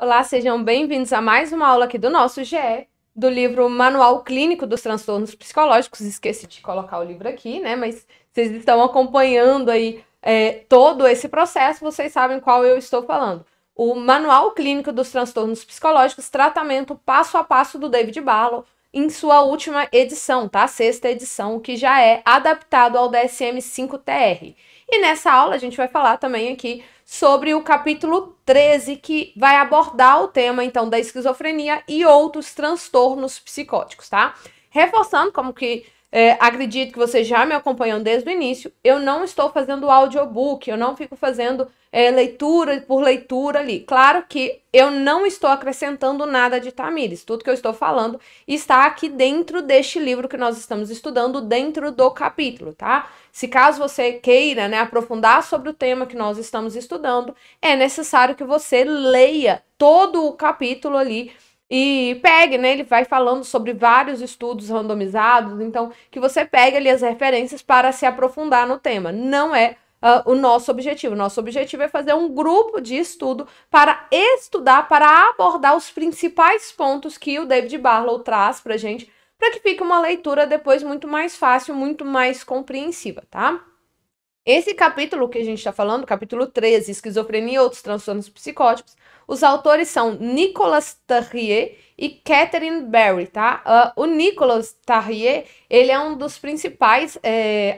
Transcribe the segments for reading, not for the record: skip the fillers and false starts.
Olá, sejam bem-vindos a mais uma aula aqui do nosso GE, do livro Manual Clínico dos Transtornos Psicológicos. Esqueci de colocar o livro aqui, né? Mas vocês estão acompanhando aí todo esse processo, vocês sabem qual eu estou falando. O Manual Clínico dos Transtornos Psicológicos, tratamento passo a passo do David Barlow, em sua última edição, tá? Sexta edição, que já é adaptado ao DSM-5-TR. E nessa aula a gente vai falar também aqui sobre o capítulo 13, que vai abordar o tema, então, da esquizofrenia e outros transtornos psicóticos, tá? Reforçando, como que acredito que vocês já me acompanham desde o início, eu não estou fazendo audiobook, eu não fico fazendo leitura por leitura ali. Claro que eu não estou acrescentando nada de Tamires, tudo que eu estou falando está aqui dentro deste livro que nós estamos estudando, dentro do capítulo, tá? Se caso você queira, né, aprofundar sobre o tema que nós estamos estudando, é necessário que você leia todo o capítulo ali e pegue, né? Ele vai falando sobre vários estudos randomizados, então que você pegue ali as referências para se aprofundar no tema. Não é o nosso objetivo. Nosso objetivo é fazer um grupo de estudo para estudar, para abordar os principais pontos que o David Barlow traz para a gente, para que fique uma leitura depois muito mais fácil, muito mais compreensiva, tá? Esse capítulo que a gente está falando, capítulo 13, esquizofrenia e outros transtornos psicóticos, os autores são Nicolas Tarrier e Catherine Berry, tá? O Nicolas Tarrier, ele é um dos principais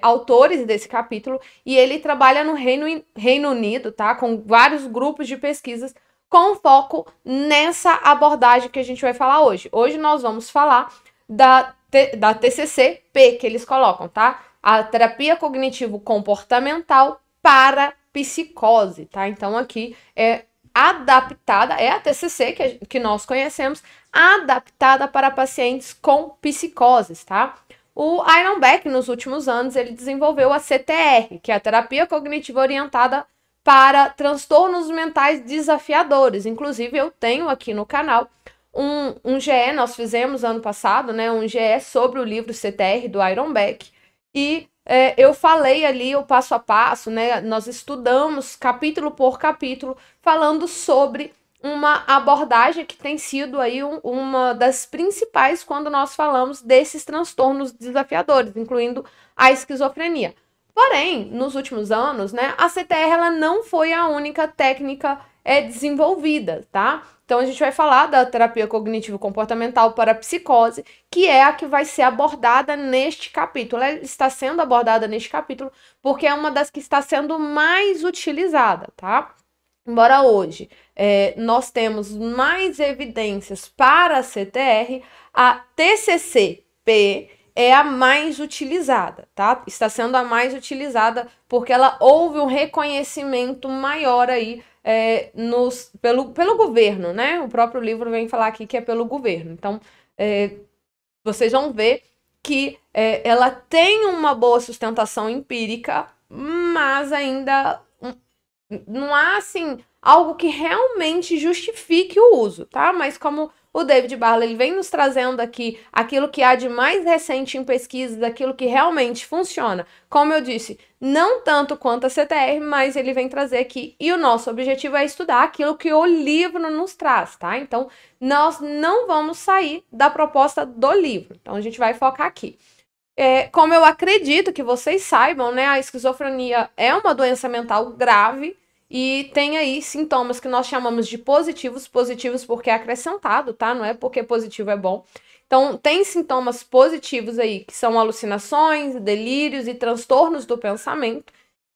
autores desse capítulo e ele trabalha no Reino Unido, tá? Com vários grupos de pesquisas com foco nessa abordagem que a gente vai falar hoje. Hoje nós vamos falar da TCC-P que eles colocam, tá? A terapia cognitivo-comportamental para psicose, tá? Então aqui é adaptada, é a TCC que nós conhecemos, adaptada para pacientes com psicoses, tá? O Aaron Beck, nos últimos anos, ele desenvolveu a CTR, que é a terapia cognitiva orientada para transtornos mentais desafiadores. Inclusive, eu tenho aqui no canal um GE, nós fizemos ano passado, né? Um GE sobre o livro CTR do Aaron Beck. E eu falei ali o passo a passo, né? Nós estudamos capítulo por capítulo, falando sobre uma abordagem que tem sido aí uma das principais quando nós falamos desses transtornos desafiadores, incluindo a esquizofrenia. Porém, nos últimos anos, né, a CTR ela não foi a única técnica desenvolvida, tá? Então a gente vai falar da terapia cognitivo-comportamental para psicose, que é a que vai ser abordada neste capítulo. Ela está sendo abordada neste capítulo porque é uma das que está sendo mais utilizada, tá? Embora hoje nós temos mais evidências para a CTR, a TCC-P é a mais utilizada, tá? Está sendo a mais utilizada porque ela houve um reconhecimento maior aí pelo governo, né? O próprio livro vem falar aqui que é pelo governo. Então, vocês vão ver que ela tem uma boa sustentação empírica, mas ainda não há, assim, algo que realmente justifique o uso, tá? Mas como o David Barlow ele vem nos trazendo aqui aquilo que há de mais recente em pesquisas, aquilo que realmente funciona. Como eu disse, não tanto quanto a CTR, mas ele vem trazer aqui. E o nosso objetivo é estudar aquilo que o livro nos traz, tá? Então, nós não vamos sair da proposta do livro. Então, a gente vai focar aqui. Como eu acredito que vocês saibam, né? A esquizofrenia é uma doença mental grave, e tem aí sintomas que nós chamamos de positivos porque é acrescentado, tá? Não é porque positivo é bom. Então, tem sintomas positivos aí, que são alucinações, delírios e transtornos do pensamento.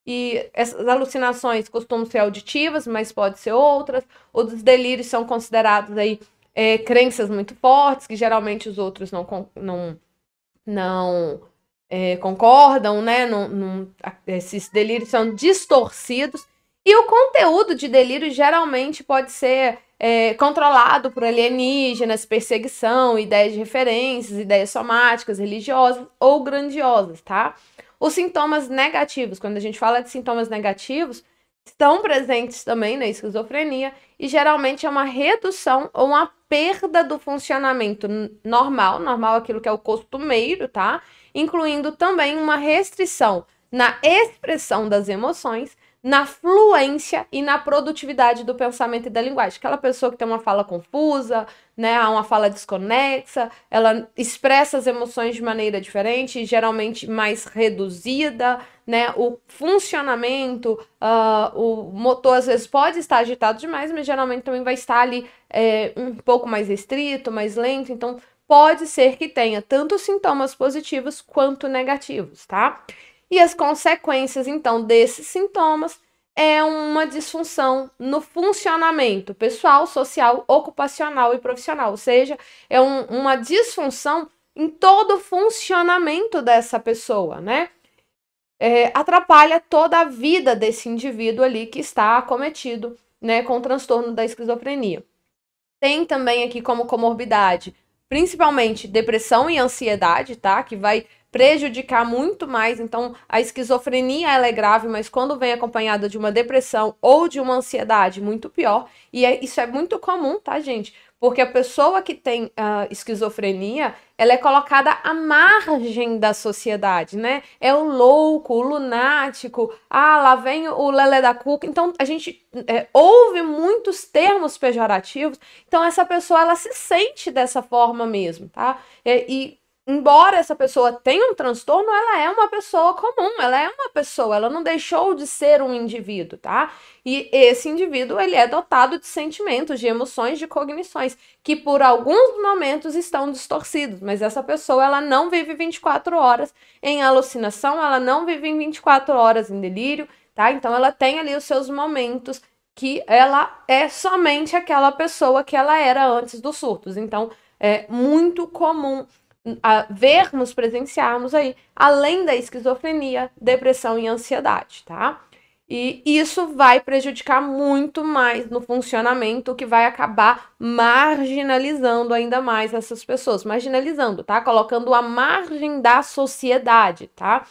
E essas alucinações costumam ser auditivas, mas pode ser outras. Os delírios são considerados aí crenças muito fortes, que geralmente os outros não concordam, né? Esses delírios são distorcidos. E o conteúdo de delírio geralmente pode ser controlado por alienígenas, perseguição, ideias de referências, ideias somáticas, religiosas ou grandiosas, tá? Os sintomas negativos, quando a gente fala de sintomas negativos, estão presentes também na esquizofrenia e geralmente é uma redução ou uma perda do funcionamento normal aquilo que é o costumeiro, tá? Incluindo também uma restrição na expressão das emoções, na fluência e na produtividade do pensamento e da linguagem. Aquela pessoa que tem uma fala confusa, né, uma fala desconexa, ela expressa as emoções de maneira diferente, geralmente mais reduzida, né, o funcionamento, o motor às vezes pode estar agitado demais, mas geralmente também vai estar ali um pouco mais restrito, mais lento, então pode ser que tenha tanto sintomas positivos quanto negativos, tá? E as consequências, então, desses sintomas é uma disfunção no funcionamento pessoal, social, ocupacional e profissional. Ou seja, é uma disfunção em todo o funcionamento dessa pessoa, né? Atrapalha toda a vida desse indivíduo ali que está acometido, né, com o transtorno da esquizofrenia. Tem também aqui como comorbidade, principalmente depressão e ansiedade, tá? Que vai prejudicar muito mais. Então, a esquizofrenia ela é grave, mas quando vem acompanhada de uma depressão ou de uma ansiedade, muito pior. E isso é muito comum, tá, gente? Porque a pessoa que tem esquizofrenia, ela é colocada à margem da sociedade, né? É o louco, o lunático, lá vem o lelé da cuca. Então, a gente ouve muitos termos pejorativos. Então, essa pessoa, ela se sente dessa forma mesmo, tá? E embora essa pessoa tenha um transtorno, ela é uma pessoa comum, ela é uma pessoa, ela não deixou de ser um indivíduo, tá? E esse indivíduo, ele é dotado de sentimentos, de emoções, de cognições, que por alguns momentos estão distorcidos, mas essa pessoa, ela não vive 24 horas em alucinação, ela não vive em 24 horas em delírio, tá? Então, ela tem ali os seus momentos que ela é somente aquela pessoa que ela era antes dos surtos. Então, é muito comum vermos, presenciarmos aí, além da esquizofrenia, depressão e ansiedade, tá? E isso vai prejudicar muito mais no funcionamento, o que vai acabar marginalizando ainda mais essas pessoas. Marginalizando, tá? Colocando à margem da sociedade, tá?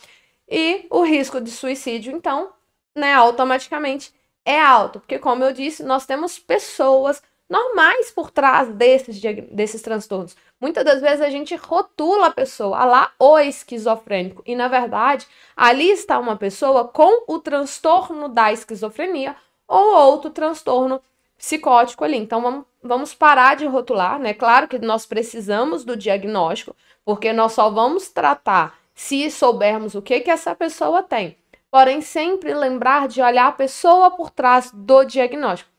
E o risco de suicídio, então, né, automaticamente é alto. Porque, como eu disse, nós temos pessoas normais por trás desses transtornos. Muitas das vezes a gente rotula a pessoa, lá o esquizofrênico, e na verdade ali está uma pessoa com o transtorno da esquizofrenia ou outro transtorno psicótico ali. Então vamos parar de rotular, né? Claro que nós precisamos do diagnóstico, porque nós só vamos tratar se soubermos o que essa pessoa tem. Porém, sempre lembrar de olhar a pessoa por trás do diagnóstico.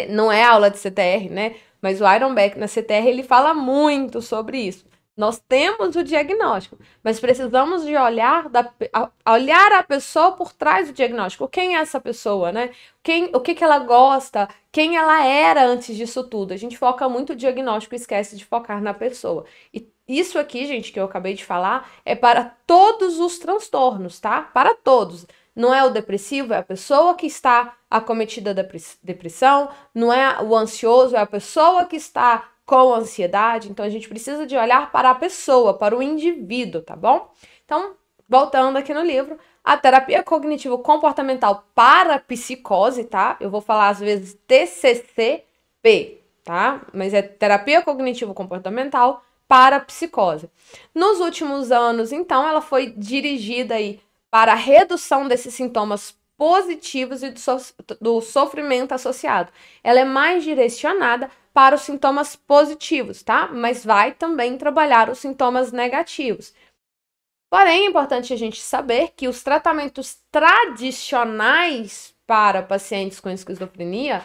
Não é aula de CTR, né? Mas o Iron Beck na CTR ele fala muito sobre isso. Nós temos o diagnóstico, mas precisamos de olhar a pessoa por trás do diagnóstico. Quem é essa pessoa, né? O que ela gosta, quem ela era antes disso tudo. A gente foca muito no diagnóstico e esquece de focar na pessoa. E isso aqui, gente, que eu acabei de falar, é para todos os transtornos, tá? Para todos. Não é o depressivo, é a pessoa que está acometida da depressão, não é o ansioso, é a pessoa que está com ansiedade. Então, a gente precisa de olhar para a pessoa, para o indivíduo, tá bom? Então, voltando aqui no livro, a terapia cognitivo-comportamental para psicose, tá? Eu vou falar às vezes TCCP, tá? Mas é terapia cognitivo-comportamental para psicose. Nos últimos anos, então, ela foi dirigida aí para a redução desses sintomas positivos e do sofrimento associado. Ela é mais direcionada para os sintomas positivos, tá? Mas vai também trabalhar os sintomas negativos. Porém, é importante a gente saber que os tratamentos tradicionais para pacientes com esquizofrenia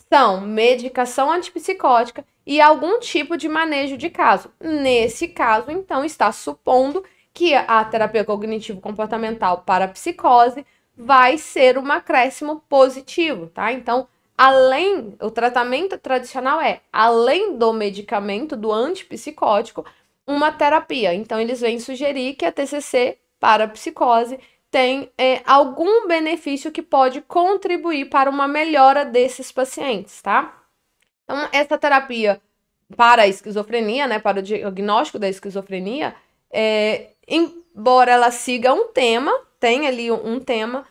são medicação antipsicótica e algum tipo de manejo de caso. Nesse caso, então, está supondo que a terapia cognitivo-comportamental para psicose vai ser um acréscimo positivo, tá? Então, o tratamento tradicional além do medicamento, do antipsicótico, uma terapia. Então, eles vêm sugerir que a TCC para psicose tem algum benefício que pode contribuir para uma melhora desses pacientes, tá? Então, essa terapia para a esquizofrenia, né, para o diagnóstico da esquizofrenia, embora ela siga um tema, tem ali um tema,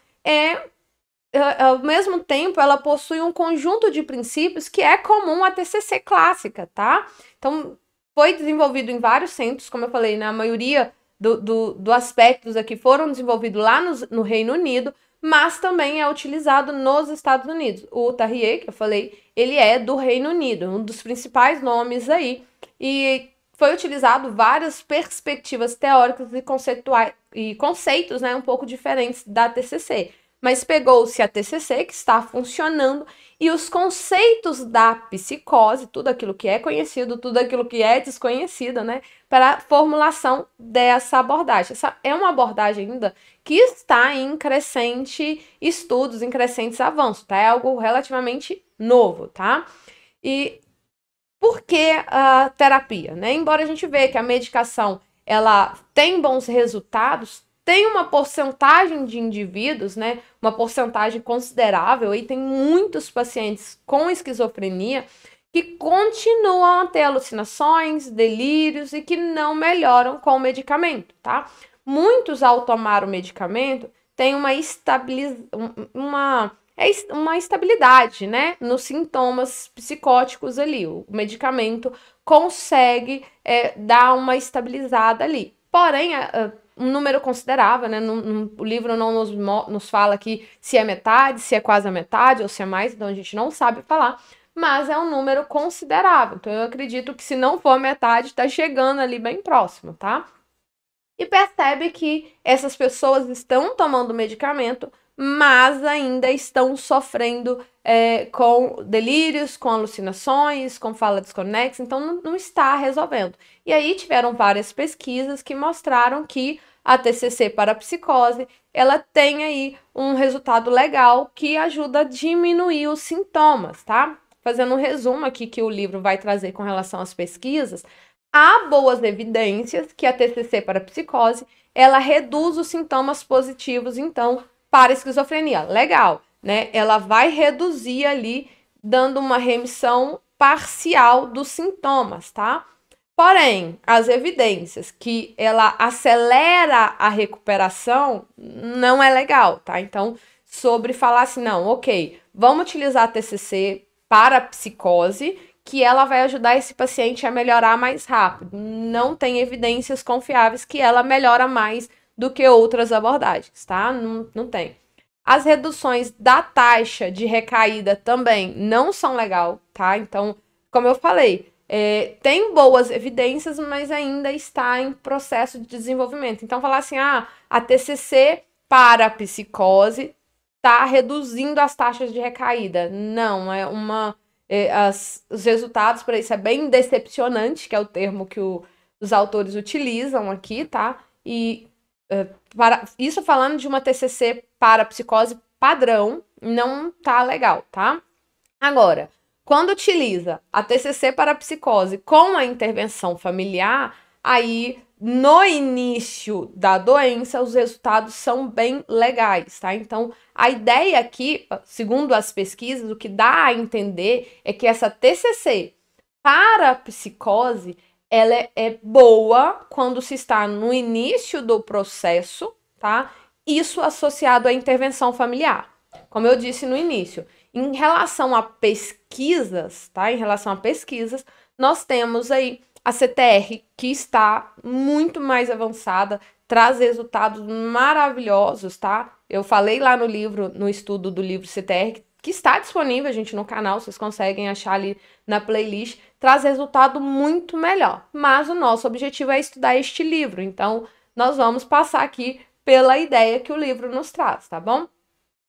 ao mesmo tempo ela possui um conjunto de princípios que é comum à TCC clássica, tá? Então, foi desenvolvido em vários centros, como eu falei, né, a maioria dos aspectos aqui foram desenvolvidos lá no Reino Unido, mas também é utilizado nos Estados Unidos. O Tarrier, que eu falei, ele é do Reino Unido, um dos principais nomes aí, e foi utilizado várias perspectivas teóricas e conceituais e conceitos, né, um pouco diferentes da TCC. Mas pegou-se a TCC, que está funcionando, e os conceitos da psicose, tudo aquilo que é conhecido, tudo aquilo que é desconhecido, né, para a formulação dessa abordagem. Essa é uma abordagem ainda que está em crescente estudos, em crescentes avanços, tá? É algo relativamente novo, tá? E por que a terapia, né? Embora a gente veja que a medicação ela tem bons resultados, tem uma porcentagem de indivíduos, né? Uma porcentagem considerável, e tem muitos pacientes com esquizofrenia que continuam a ter alucinações, delírios e que não melhoram com o medicamento, tá? Muitos, ao tomar o medicamento, têm uma estabilidade, né, nos sintomas psicóticos ali. O medicamento consegue dar uma estabilizada ali. Porém, um número considerável, né, o livro não nos fala aqui se é metade, se é quase a metade ou se é mais, então a gente não sabe falar, mas é um número considerável. Então eu acredito que se não for a metade, está chegando ali bem próximo, tá? E percebe que essas pessoas estão tomando medicamento, mas ainda estão sofrendo com delírios, com alucinações, com fala desconexa, então não está resolvendo. E aí tiveram várias pesquisas que mostraram que a TCC para psicose, ela tem aí um resultado legal que ajuda a diminuir os sintomas, tá? Fazendo um resumo aqui que o livro vai trazer com relação às pesquisas, há boas evidências que a TCC para psicose, ela reduz os sintomas positivos, então, para a esquizofrenia. Legal, né? Ela vai reduzir ali, dando uma remissão parcial dos sintomas, tá? Porém, as evidências que ela acelera a recuperação não é legal, tá? Então, sobre falar assim, não, ok, vamos utilizar a TCC para a psicose, que ela vai ajudar esse paciente a melhorar mais rápido. Não tem evidências confiáveis que ela melhora mais do que outras abordagens, tá? Não tem. As reduções da taxa de recaída também não são legal, tá? Então, como eu falei, tem boas evidências, mas ainda está em processo de desenvolvimento. Então, falar assim, a TCC para a psicose está reduzindo as taxas de recaída. Não, os resultados para isso é bem decepcionante, que é o termo que os autores utilizam aqui, tá? E isso falando de uma TCC para psicose padrão, não tá legal, tá? Agora, quando utiliza a TCC para psicose com a intervenção familiar, aí no início da doença os resultados são bem legais, tá? Então, a ideia aqui, segundo as pesquisas, o que dá a entender é que essa TCC para a psicose, ela é boa quando se está no início do processo, tá? Isso associado à intervenção familiar. Como eu disse no início, em relação a pesquisas, tá? Em relação a pesquisas, nós temos aí a CTR, que está muito mais avançada, traz resultados maravilhosos, tá? Eu falei lá no livro, no estudo do livro CTR, que está disponível, gente, no canal, vocês conseguem achar ali na playlist, traz resultado muito melhor. Mas o nosso objetivo é estudar este livro, então nós vamos passar aqui pela ideia que o livro nos traz, tá bom?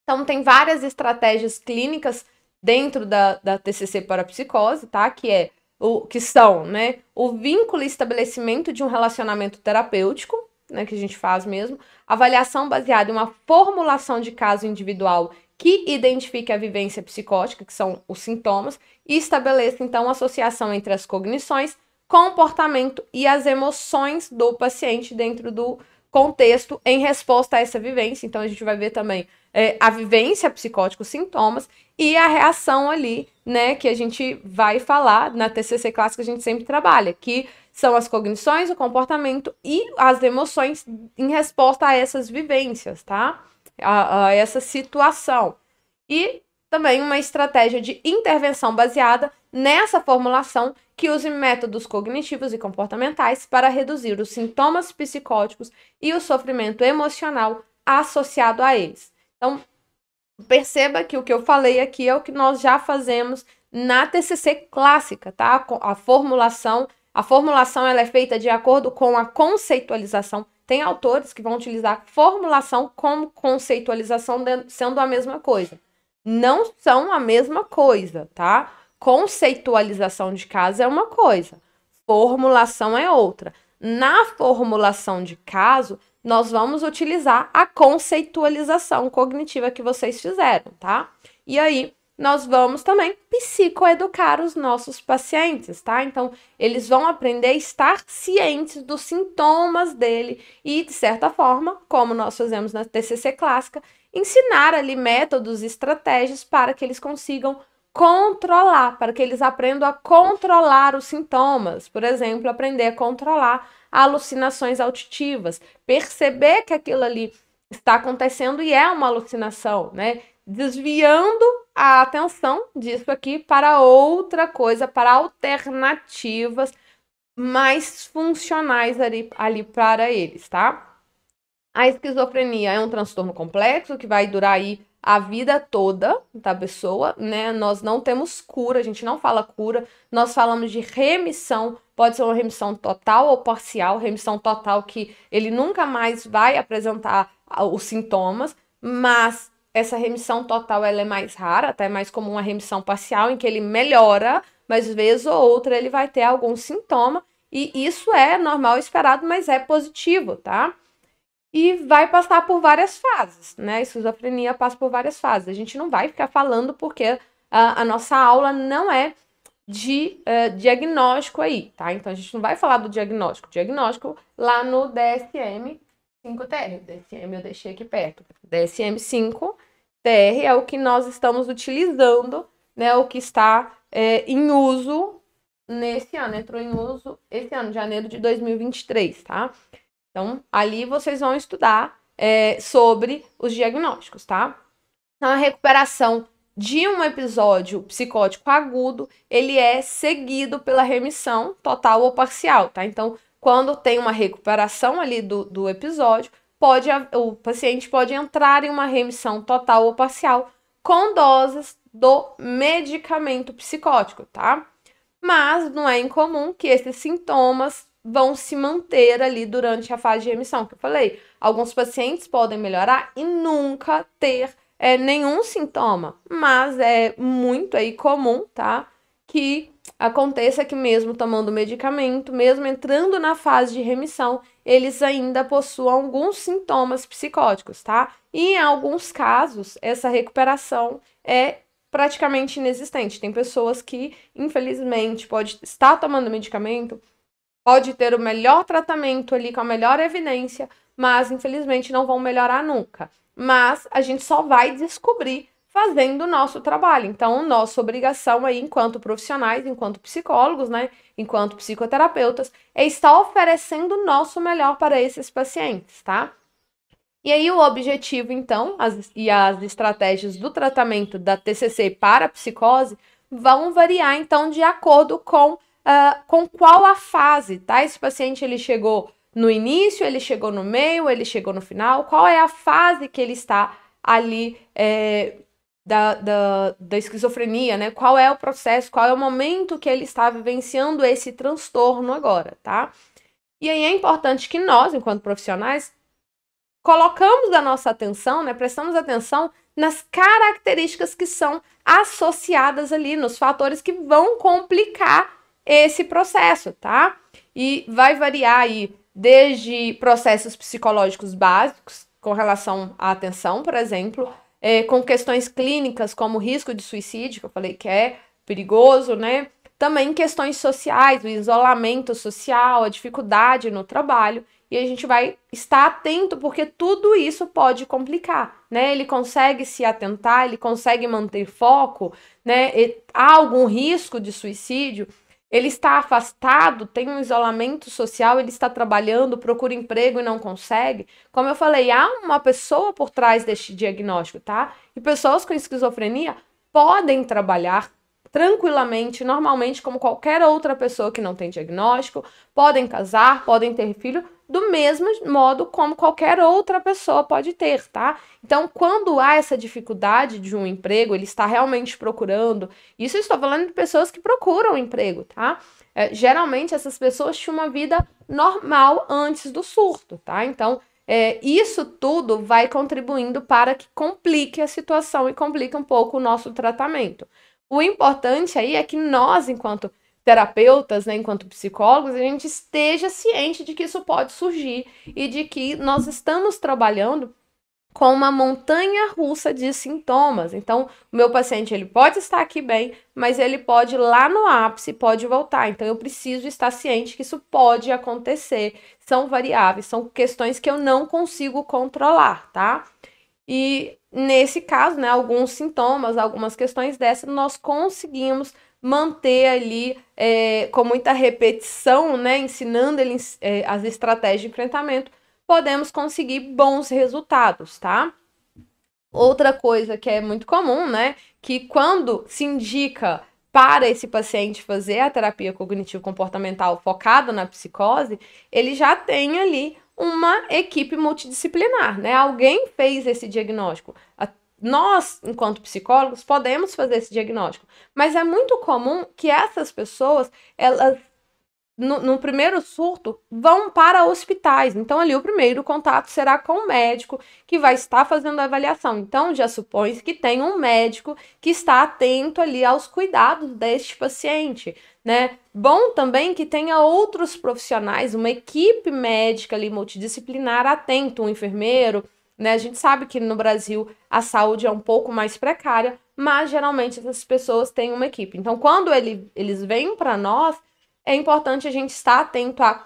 Então, tem várias estratégias clínicas dentro da TCC para psicose, tá? Que são, né, o vínculo e estabelecimento de um relacionamento terapêutico, né, que a gente faz mesmo, avaliação baseada em uma formulação de caso individual que identifique a vivência psicótica, que são os sintomas, e estabeleça, então, associação entre as cognições, comportamento e as emoções do paciente dentro do contexto em resposta a essa vivência. Então, a gente vai ver também a vivência psicótica, os sintomas, e a reação ali, né, que a gente vai falar na TCC clássica, a gente sempre trabalha, que são as cognições, o comportamento e as emoções em resposta a essas vivências, tá? A essa situação. E também uma estratégia de intervenção baseada nessa formulação que use métodos cognitivos e comportamentais para reduzir os sintomas psicóticos e o sofrimento emocional associado a eles. Então, perceba que o que eu falei aqui é o que nós já fazemos na TCC clássica, tá? A formulação ela é feita de acordo com a conceitualização. Tem autores que vão utilizar formulação como conceitualização sendo a mesma coisa. Não são a mesma coisa, tá? Conceitualização de caso é uma coisa, formulação é outra. Na formulação de caso, nós vamos utilizar a conceitualização cognitiva que vocês fizeram, tá? E aí, nós vamos também psicoeducar os nossos pacientes, tá? Então, eles vão aprender a estar cientes dos sintomas dele e, de certa forma, como nós fazemos na TCC clássica, ensinar ali métodos e estratégias para que eles consigam controlar, para que eles aprendam a controlar os sintomas. Por exemplo, aprender a controlar alucinações auditivas, perceber que aquilo ali está acontecendo e é uma alucinação, né? Desviando a atenção disso aqui para outra coisa, para alternativas mais funcionais ali para eles, tá? A esquizofrenia é um transtorno complexo que vai durar aí a vida toda da pessoa, né? Nós não temos cura, a gente não fala cura, nós falamos de remissão, pode ser uma remissão total ou parcial, remissão total que ele nunca mais vai apresentar os sintomas, mas essa remissão total ela é mais rara, até mais comum a remissão parcial, em que ele melhora, mas vez ou outra ele vai ter algum sintoma, e isso é normal, esperado, mas é positivo, tá? E vai passar por várias fases, né? A esquizofrenia passa por várias fases. A gente não vai ficar falando porque a nossa aula não é de diagnóstico aí, tá? Então a gente não vai falar do diagnóstico. Diagnóstico lá no DSM 5TR. DSM eu deixei aqui perto. DSM 5TR é o que nós estamos utilizando, né? O que está em uso nesse ano. Entrou em uso esse ano, janeiro de 2023, tá? Então, ali vocês vão estudar sobre os diagnósticos, tá? Então, a recuperação de um episódio psicótico agudo, ele é seguido pela remissão total ou parcial, tá? Então, quando tem uma recuperação ali do episódio, o paciente pode entrar em uma remissão total ou parcial com doses do medicamento psicótico, tá? Mas não é incomum que esses sintomas vão se manter ali durante a fase de remissão, que eu falei. Alguns pacientes podem melhorar e nunca ter nenhum sintoma, mas é muito aí comum, tá? Que aconteça que mesmo tomando medicamento, mesmo entrando na fase de remissão, eles ainda possuam alguns sintomas psicóticos, tá? E em alguns casos, essa recuperação é praticamente inexistente. Tem pessoas que, infelizmente, pode estar tomando medicamento, pode ter o melhor tratamento ali, com a melhor evidência, mas infelizmente não vão melhorar nunca. Mas a gente só vai descobrir fazendo o nosso trabalho. Então, nossa obrigação aí, enquanto profissionais, enquanto psicólogos, né, enquanto psicoterapeutas, é estar oferecendo o nosso melhor para esses pacientes, tá? E aí o objetivo, então, as estratégias do tratamento da TCC para a psicose vão variar, então, de acordo com qual a fase, tá? Esse paciente, ele chegou no início, ele chegou no meio, ele chegou no final, qual é a fase que ele está ali da esquizofrenia, né? Qual é o processo, qual é o momento que ele está vivenciando esse transtorno agora, tá? E aí é importante que nós, enquanto profissionais, colocamos a nossa atenção, né? Prestamos atenção nas características que são associadas ali, nos fatores que vão complicar esse processo, tá? E vai variar aí desde processos psicológicos básicos, com relação à atenção, por exemplo, com questões clínicas como o risco de suicídio, que eu falei que é perigoso, né? Também questões sociais, o isolamento social, a dificuldade no trabalho, e a gente vai estar atento porque tudo isso pode complicar, né? Ele consegue se atentar, ele consegue manter foco, né? Há algum risco de suicídio, ele está afastado, tem um isolamento social, ele está trabalhando, procura emprego e não consegue. Como eu falei, há uma pessoa por trás deste diagnóstico, tá? E pessoas com esquizofrenia podem trabalhar, tranquilamente, normalmente, como qualquer outra pessoa que não tem diagnóstico, podem casar, podem ter filho, do mesmo modo como qualquer outra pessoa pode ter, tá? Então, quando há essa dificuldade de um emprego, ele está realmente procurando, isso eu estou falando de pessoas que procuram emprego, tá? Geralmente, essas pessoas tinham uma vida normal antes do surto, tá? Então, isso tudo vai contribuindo para que complique a situação e complique um pouco o nosso tratamento. O importante aí é que nós, enquanto terapeutas, né, enquanto psicólogos, a gente esteja ciente de que isso pode surgir e de que nós estamos trabalhando com uma montanha russa de sintomas. Então, o meu paciente, ele pode estar aqui bem, mas ele pode ir lá no ápice, pode voltar. Então, eu preciso estar ciente que isso pode acontecer. São variáveis, são questões que eu não consigo controlar, tá? E nesse caso, né, alguns sintomas, algumas questões dessas, nós conseguimos manter ali com muita repetição, né, ensinando ele as estratégias de enfrentamento, podemos conseguir bons resultados, tá? Outra coisa que é muito comum, né, que quando se indica para esse paciente fazer a terapia cognitivo-comportamental focada na psicose, ele já tem ali uma equipe multidisciplinar, né? Alguém fez esse diagnóstico. Nós, enquanto psicólogos, podemos fazer esse diagnóstico, mas é muito comum que essas pessoas, elas no primeiro surto, vão para hospitais. Então, ali o primeiro contato será com o médico que vai estar fazendo a avaliação. Então, já supõe que tem um médico que está atento ali aos cuidados deste paciente, né? Bom também que tenha outros profissionais, uma equipe médica ali multidisciplinar atento, um enfermeiro, né? A gente sabe que no Brasil a saúde é um pouco mais precária, mas geralmente essas pessoas têm uma equipe. Então, quando eles vêm para nós, é importante a gente estar atento a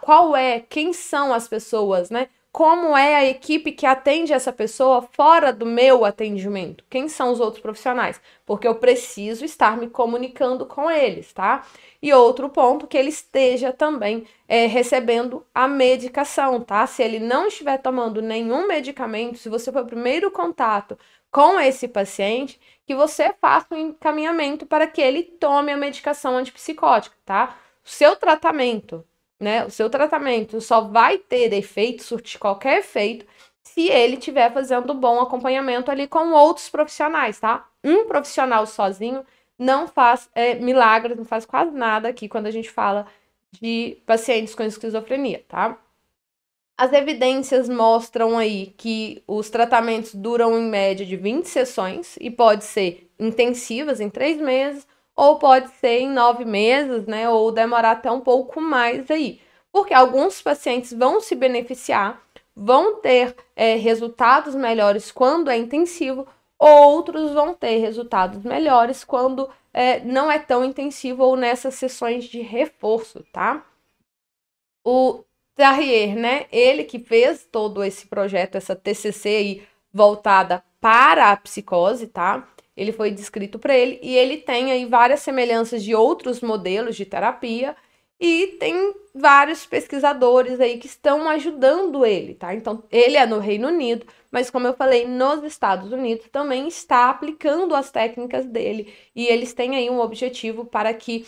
quem são as pessoas, né? Como é a equipe que atende essa pessoa fora do meu atendimento? Quem são os outros profissionais? Porque eu preciso estar me comunicando com eles, tá? E outro ponto, que ele esteja também recebendo a medicação, tá? Se ele não estiver tomando nenhum medicamento, se você for o primeiro contato com esse paciente, que você faça um encaminhamento para que ele tome a medicação antipsicótica, tá? O seu tratamento, né? O seu tratamento só vai ter efeito, surtir qualquer efeito, se ele estiver fazendo bom acompanhamento ali com outros profissionais, tá? Um profissional sozinho não faz milagres, não faz quase nada aqui quando a gente fala de pacientes com esquizofrenia, tá? As evidências mostram aí que os tratamentos duram em média de 20 sessões e pode ser intensivas em 3 meses, ou pode ser em 9 meses, né? Ou demorar até um pouco mais aí. Porque alguns pacientes vão se beneficiar, vão ter resultados melhores quando é intensivo, outros vão ter resultados melhores quando não é tão intensivo ou nessas sessões de reforço, tá? O Tarrier, né? Ele que fez todo esse projeto, essa TCC aí voltada para a psicose, tá? Ele foi descrito para ele e ele tem aí várias semelhanças de outros modelos de terapia e tem vários pesquisadores aí que estão ajudando ele, tá? Então, ele é no Reino Unido, mas como eu falei, nos Estados Unidos também está aplicando as técnicas dele e eles têm aí um objetivo para que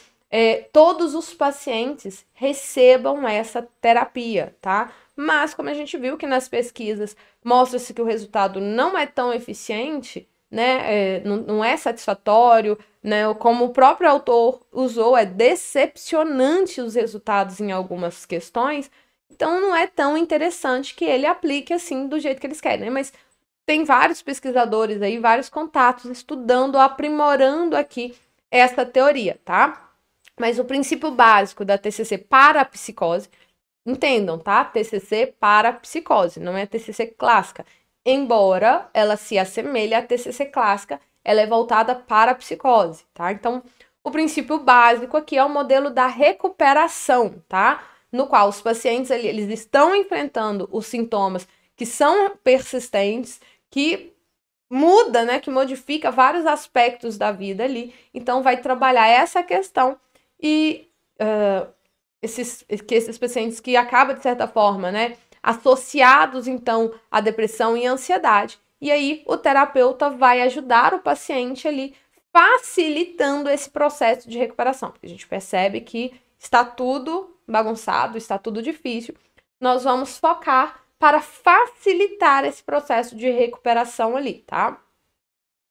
todos os pacientes recebam essa terapia, tá? Mas, como a gente viu que nas pesquisas mostra-se que o resultado não é tão eficiente, né? Não é satisfatório, né? Como o próprio autor usou, é decepcionante os resultados em algumas questões, então não é tão interessante que ele aplique assim do jeito que eles querem, né? Mas tem vários pesquisadores aí, vários contatos estudando, aprimorando aqui essa teoria, tá? Mas o princípio básico da TCC para a psicose, entendam, tá? TCC para a psicose, não é TCC clássica. Embora ela se assemelhe à TCC clássica, ela é voltada para a psicose, tá? Então, o princípio básico aqui é o modelo da recuperação, tá? No qual os pacientes eles estão enfrentando os sintomas que são persistentes, que muda, né? Que modifica vários aspectos da vida ali. Então, vai trabalhar essa questão e esses pacientes que acabam, de certa forma, né, associados, então, à depressão e ansiedade. E aí, o terapeuta vai ajudar o paciente ali, facilitando esse processo de recuperação, porque a gente percebe que está tudo bagunçado, está tudo difícil. Nós vamos focar para facilitar esse processo de recuperação ali, tá?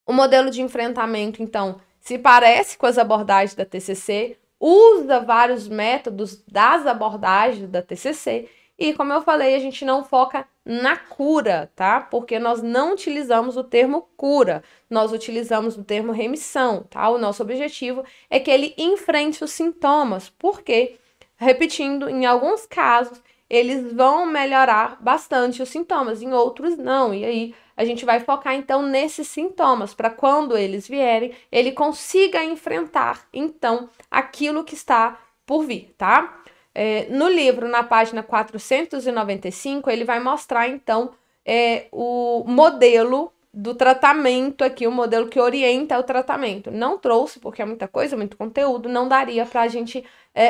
O modelo de enfrentamento, então, se parece com as abordagens da TCC, usa vários métodos das abordagens da TCC e, como eu falei, a gente não foca na cura, tá? Porque nós não utilizamos o termo cura, nós utilizamos o termo remissão, tá? O nosso objetivo é que ele enfrente os sintomas, porque, repetindo, em alguns casos, eles vão melhorar bastante os sintomas, em outros não, e aí a gente vai focar então nesses sintomas, para quando eles vierem, ele consiga enfrentar então aquilo que está por vir, tá? No livro, na página 495, ele vai mostrar então o modelo do tratamento aqui, o modelo que orienta o tratamento. Não trouxe, porque é muita coisa, muito conteúdo, não daria para a gente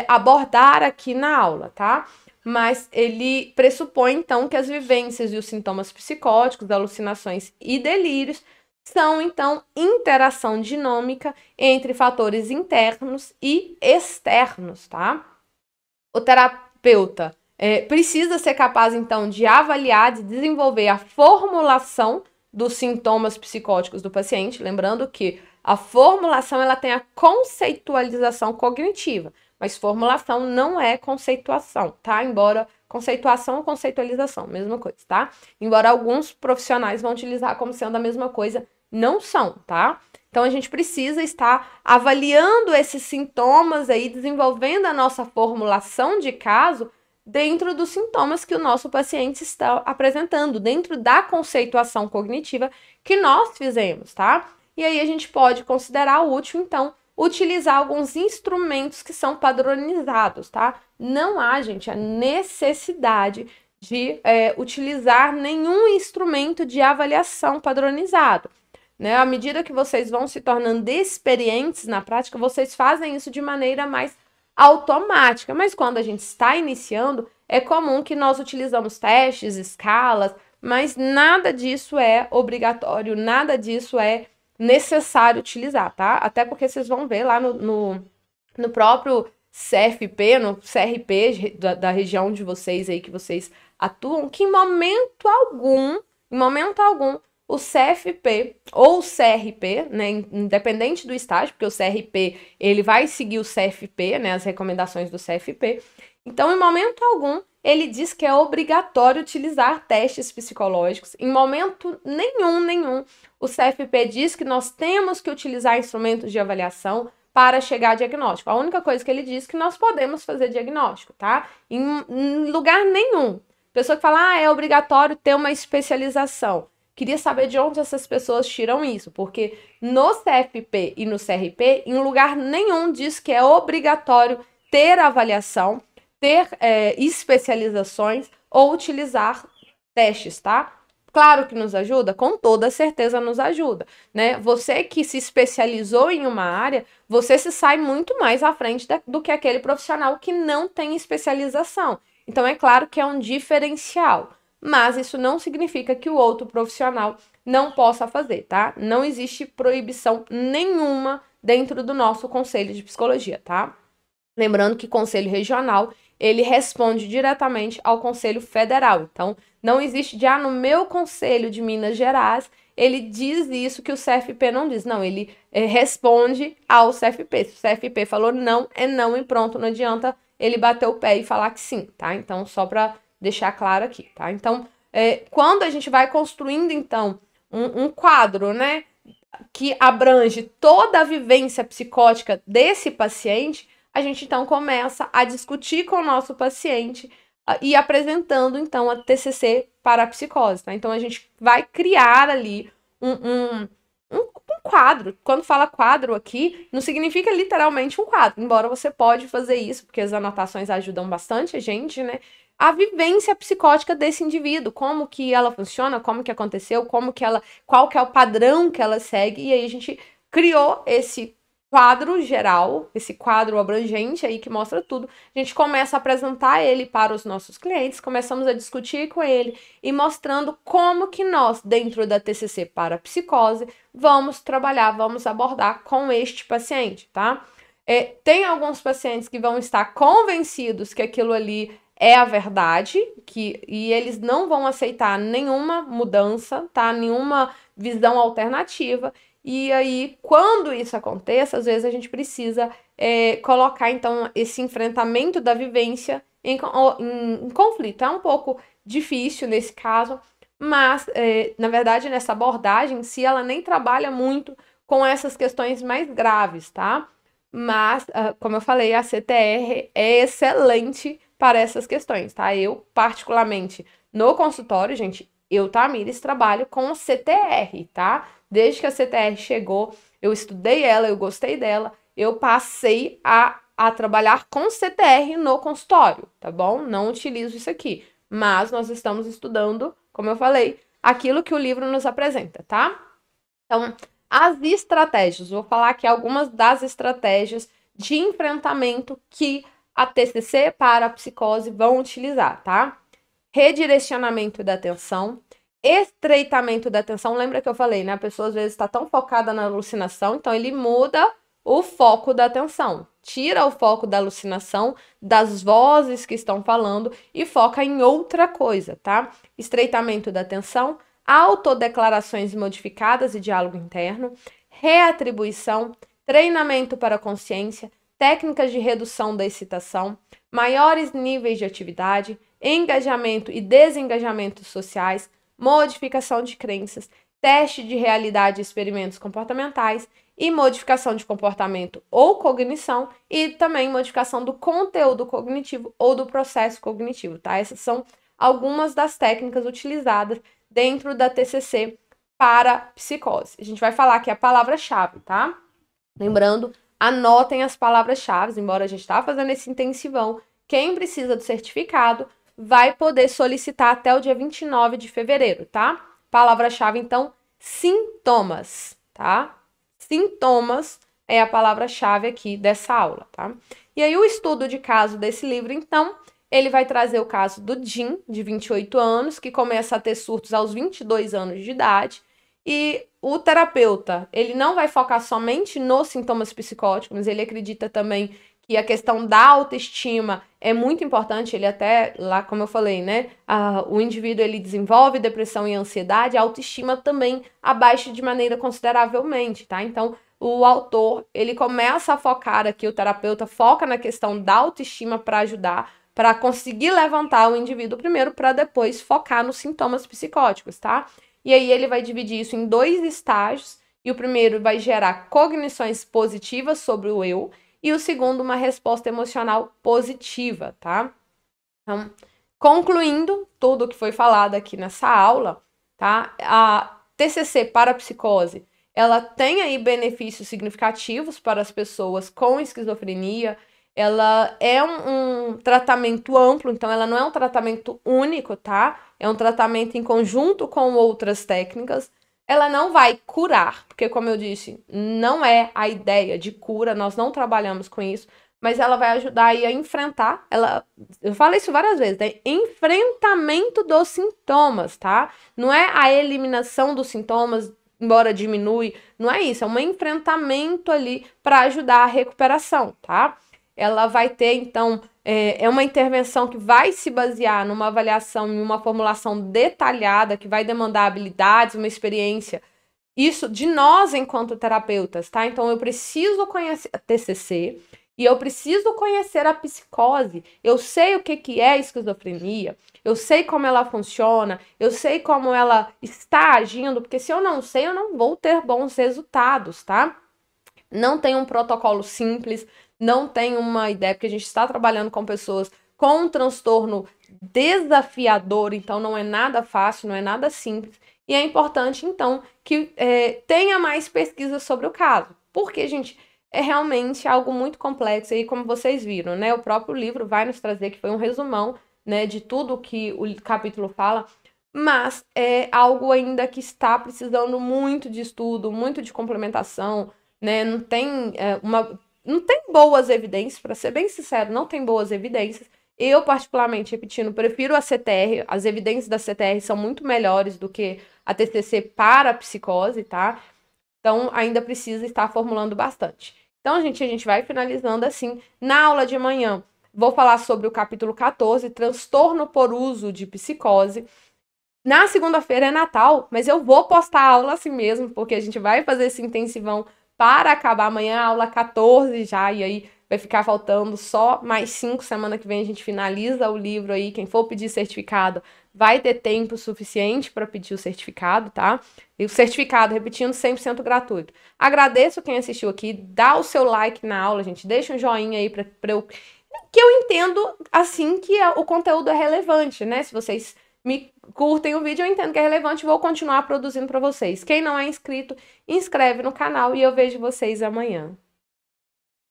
abordar aqui na aula, tá? Mas ele pressupõe, então, que as vivências e os sintomas psicóticos, alucinações e delírios são, então, interação dinâmica entre fatores internos e externos, tá? O terapeuta precisa ser capaz, então, de avaliar, de desenvolver a formulação dos sintomas psicóticos do paciente, lembrando que a formulação ela tem a conceitualização cognitiva, mas formulação não é conceituação, tá? Embora conceituação ou conceitualização, mesma coisa, tá? Embora alguns profissionais vão utilizar como sendo a mesma coisa, não são, tá? Então, a gente precisa estar avaliando esses sintomas aí, desenvolvendo a nossa formulação de caso dentro dos sintomas que o nosso paciente está apresentando, dentro da conceituação cognitiva que nós fizemos, tá? E aí a gente pode considerar útil, então, utilizar alguns instrumentos que são padronizados, tá? Não há, gente, a necessidade de utilizar nenhum instrumento de avaliação padronizado. Né? À medida que vocês vão se tornando experientes na prática, vocês fazem isso de maneira mais automática. Mas quando a gente está iniciando, é comum que nós utilizamos testes, escalas, mas nada disso é obrigatório, nada disso é necessário utilizar, tá? Até porque vocês vão ver lá no próprio CFP, no CRP da região de vocês aí que vocês atuam, que em momento algum, o CFP ou o CRP, né, independente do estágio, porque o CRP, ele vai seguir o CFP, né, as recomendações do CFP. Então, em momento algum, ele diz que é obrigatório utilizar testes psicológicos. Em momento nenhum, o CFP diz que nós temos que utilizar instrumentos de avaliação para chegar a diagnóstico. A única coisa que ele diz é que nós podemos fazer diagnóstico, tá? Em lugar nenhum. Pessoa que fala, é obrigatório ter uma especialização. Queria saber de onde essas pessoas tiram isso, porque no CFP e no CRP, em lugar nenhum diz que é obrigatório ter avaliação, ter especializações ou utilizar testes, tá? Claro que nos ajuda, com toda certeza nos ajuda, né? Você que se especializou em uma área, você se sai muito mais à frente do que aquele profissional que não tem especialização. Então, é claro que é um diferencial. Mas isso não significa que o outro profissional não possa fazer, tá? Não existe proibição nenhuma dentro do nosso conselho de psicologia, tá? Lembrando que conselho regional, ele responde diretamente ao conselho federal. Então, não existe no meu conselho de Minas Gerais, ele diz isso que o CFP não diz. Não, ele responde ao CFP. Se o CFP falou não, é não e pronto, não adianta ele bater o pé e falar que sim, tá? Então, só para deixar claro aqui, tá? Então, quando a gente vai construindo, então, um quadro, né, que abrange toda a vivência psicótica desse paciente, a gente, então, começa a discutir com o nosso paciente e apresentando, então, a TCC para a psicose, tá? Então, a gente vai criar ali um quadro. Quando fala quadro aqui, não significa literalmente um quadro, embora você pode fazer isso, porque as anotações ajudam bastante a gente, né? A vivência psicótica desse indivíduo, como que ela funciona, como que aconteceu, qual que é o padrão que ela segue, e aí a gente criou esse quadro geral, esse quadro abrangente aí que mostra tudo, a gente começa a apresentar ele para os nossos clientes, começamos a discutir com ele e mostrando como que nós, dentro da TCC para psicose, vamos trabalhar, vamos abordar com este paciente, tá? Tem alguns pacientes que vão estar convencidos que aquilo ali é a verdade, e eles não vão aceitar nenhuma mudança, tá? Nenhuma visão alternativa. E aí, quando isso aconteça, às vezes a gente precisa colocar, então, esse enfrentamento da vivência em conflito. É um pouco difícil nesse caso, mas, na verdade, nessa abordagem em si, ela nem trabalha muito com essas questões mais graves, tá? Mas, como eu falei, a CTR é excelente para essas questões, tá? Eu, particularmente, no consultório, gente, eu, Tamires, trabalho com CTR, tá? Desde que a CTR chegou, eu estudei ela, eu gostei dela, eu passei a trabalhar com CTR no consultório, tá bom? Não utilizo isso aqui, mas nós estamos estudando, como eu falei, aquilo que o livro nos apresenta, tá? Então, as estratégias, vou falar aqui algumas das estratégias de enfrentamento que a TCC para a psicose vão utilizar, tá? Redirecionamento da atenção, estreitamento da atenção. Lembra que eu falei, né? A pessoa às vezes está tão focada na alucinação, então ele muda o foco da atenção. Tira o foco da alucinação, das vozes que estão falando e foca em outra coisa, tá? Estreitamento da atenção, autodeclarações modificadas e diálogo interno, reatribuição, treinamento para a consciência, técnicas de redução da excitação, maiores níveis de atividade, engajamento e desengajamento sociais, modificação de crenças, teste de realidade e experimentos comportamentais e modificação de comportamento ou cognição e também modificação do conteúdo cognitivo ou do processo cognitivo, tá? Essas são algumas das técnicas utilizadas dentro da TCC para psicose. A gente vai falar aqui a palavra-chave, tá? Lembrando, anotem as palavras-chave, embora a gente tá fazendo esse intensivão, quem precisa do certificado vai poder solicitar até o dia 29 de fevereiro, tá? Palavra-chave, então, sintomas, tá? Sintomas é a palavra-chave aqui dessa aula, tá? E aí, o estudo de caso desse livro, então, ele vai trazer o caso do Jim, de 28 anos, que começa a ter surtos aos 22 anos de idade, e o terapeuta, ele não vai focar somente nos sintomas psicóticos, mas ele acredita também que a questão da autoestima é muito importante. Ele até, lá como eu falei, né, o indivíduo ele desenvolve depressão e ansiedade, a autoestima também abaixa de maneira consideravelmente, tá? Então, o autor, ele começa a focar aqui, o terapeuta foca na questão da autoestima para ajudar, para conseguir levantar o indivíduo primeiro, para depois focar nos sintomas psicóticos, tá? E aí ele vai dividir isso em 2 estágios, e o primeiro vai gerar cognições positivas sobre o eu, e o segundo, uma resposta emocional positiva, tá? Então, concluindo tudo o que foi falado aqui nessa aula, tá? A TCC para a psicose, ela tem aí benefícios significativos para as pessoas com esquizofrenia. Ela é um tratamento amplo, então ela não é um tratamento único, tá? É um tratamento em conjunto com outras técnicas. Ela não vai curar, porque, como eu disse, não é a ideia de cura, nós não trabalhamos com isso, mas ela vai ajudar aí a enfrentar, eu falei isso várias vezes, né? Enfrentamento dos sintomas, tá? Não é a eliminação dos sintomas, embora diminui, não é isso, é um enfrentamento ali para ajudar a recuperação, tá? Ela vai ter, então, é uma intervenção que vai se basear numa avaliação, em uma formulação detalhada, que vai demandar habilidades, uma experiência, isso de nós enquanto terapeutas, tá? Então, eu preciso conhecer a TCC e eu preciso conhecer a psicose. Eu sei o que é esquizofrenia, eu sei como ela funciona, eu sei como ela está agindo, porque se eu não sei, eu não vou ter bons resultados, tá? Não tem um protocolo simples, não tem uma ideia, porque a gente está trabalhando com pessoas com um transtorno desafiador, então não é nada fácil, não é nada simples, e é importante, então, que tenha mais pesquisa sobre o caso, porque, gente, é realmente algo muito complexo, e como vocês viram, né, o próprio livro vai nos trazer, que foi um resumão, né, de tudo que o capítulo fala, mas é algo ainda que está precisando muito de estudo, muito de complementação, né? Não tem boas evidências, para ser bem sincero, não tem boas evidências. Eu, particularmente, repetindo, prefiro a CTR, as evidências da CTR são muito melhores do que a TCC para a psicose, tá? Então, ainda precisa estar formulando bastante. Então, gente, a gente vai finalizando assim. Na aula de amanhã, vou falar sobre o capítulo 14, transtorno por uso de psicose. Na segunda-feira é Natal, mas eu vou postar a aula assim mesmo, porque a gente vai fazer esse intensivão para acabar amanhã, a aula 14 já, e aí vai ficar faltando só mais 5. Semana que vem a gente finaliza o livro aí. Quem for pedir certificado vai ter tempo suficiente para pedir o certificado, tá? E o certificado, repetindo, 100% gratuito. Agradeço quem assistiu aqui, dá o seu like na aula, gente, deixa um joinha aí para eu... Que eu entendo, assim, que o conteúdo é relevante, né? Se vocês me curtem o vídeo, eu entendo que é relevante, vou continuar produzindo para vocês. Quem não é inscrito, inscreve no canal e eu vejo vocês amanhã.